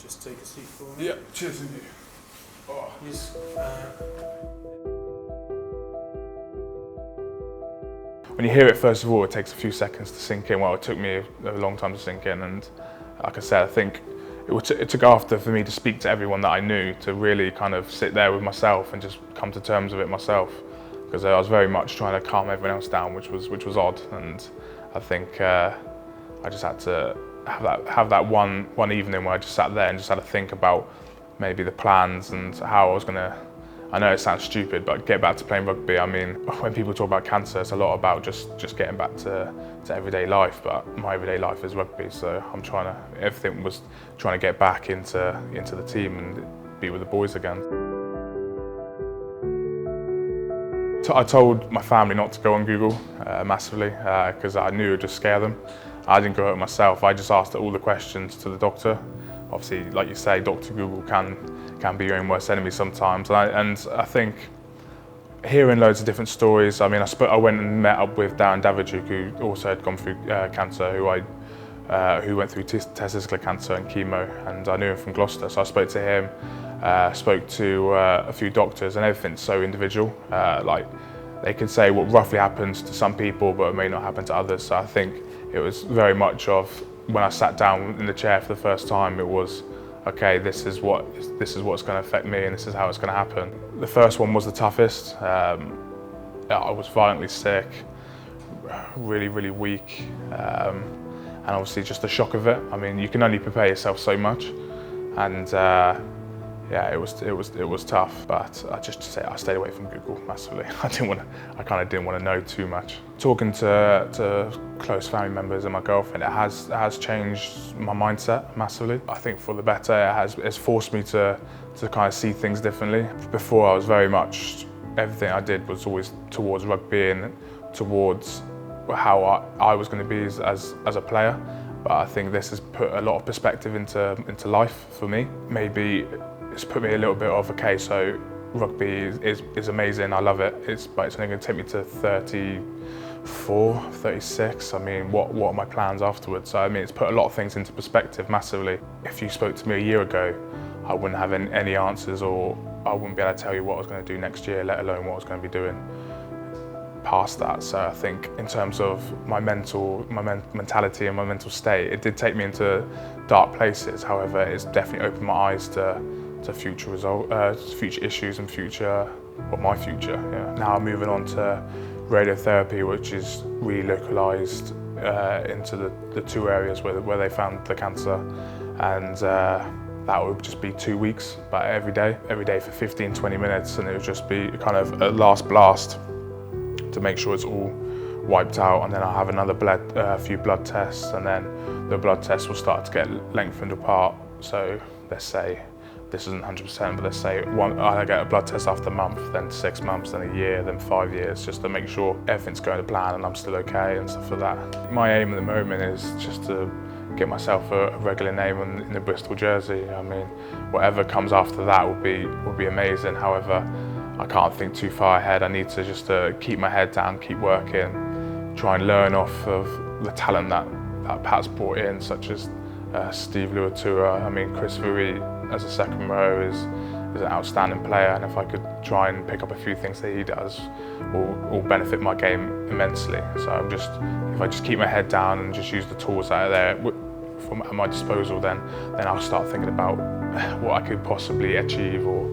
Just take a seat for me. Yeah, cheers with you. Oh. Yes. When you hear it, first of all, it takes a few seconds to sink in. Well, it took me a long time to sink in, and like I said, I think it took after for me to speak to everyone that I knew to really kind of sit there with myself and just come to terms with it myself, because I was very much trying to calm everyone else down, which was odd, and I think I just had to have that one evening where I just sat there and just had to think about maybe the plans and how I was gonna. I know it sounds stupid, but get back to playing rugby. I mean, when people talk about cancer, it's a lot about just getting back to everyday life, but my everyday life is rugby, so everything was trying to get back into the team and be with the boys again. I told my family not to go on Google massively, because I knew it would just scare them. I didn't go out myself, I just asked all the questions to the doctor. Obviously, like you say, Dr. Google can be your own worst enemy sometimes. And I think hearing loads of different stories, I mean, I went and met up with Darren Davidge, who also had gone through cancer, who went through testicular cancer and chemo, and I knew him from Gloucester, so I spoke to him, spoke to a few doctors, and everything's so individual. Like, they can say what roughly happens to some people, but it may not happen to others, so I think it was very much of, when I sat down in the chair for the first time, it was, okay, this is what's going to affect me, and this is how it's going to happen. The first one was the toughest. I was violently sick, really, really weak, and obviously just the shock of it. I mean, you can only prepare yourself so much, and yeah, it was tough. But I stayed away from Google massively. I kind of didn't want to know too much. Talking to close family members and my girlfriend, it has changed my mindset massively. I think for the better. It's forced me to kind of see things differently. Before, I was very much, everything I did was always towards rugby and towards how I was going to be as a player. But I think this has put a lot of perspective into life for me. Maybe it's put me a little bit of, okay, so rugby is amazing, I love it, but it's only going to take me to 34, 36. I mean, what are my plans afterwards? So I mean, it's put a lot of things into perspective massively. If you spoke to me a year ago, I wouldn't have any answers, or I wouldn't be able to tell you what I was going to do next year, let alone what I was going to be doing past that. So I think in terms of my mentality and my mental state, it did take me into dark places. However, it's definitely opened my eyes to future issues and my future. Yeah. Now I'm moving on to radiotherapy, which is really localised into the two areas where they found the cancer, and that would just be 2 weeks, but every day for 15-20 minutes, and it would just be kind of a last blast to make sure it's all wiped out, and then I'll have another few blood tests, and then the blood tests will start to get lengthened apart. So let's say, this isn't 100%, but let's say I get a blood test after a month, then 6 months, then a year, then 5 years, just to make sure everything's going to plan and I'm still okay and stuff like that. My aim at the moment is just to get myself a regular name in the Bristol jersey. I mean, whatever comes after that will be amazing. However, I can't think too far ahead. I need to just keep my head down, keep working, try and learn off of the talent that Pat's brought in, such as Steve Luatua. I mean, Chris Vui as a second row is an outstanding player, and if I could try and pick up a few things that he does, will benefit my game immensely. So if I just keep my head down and just use the tools that are there at my disposal, then I'll start thinking about what I could possibly achieve or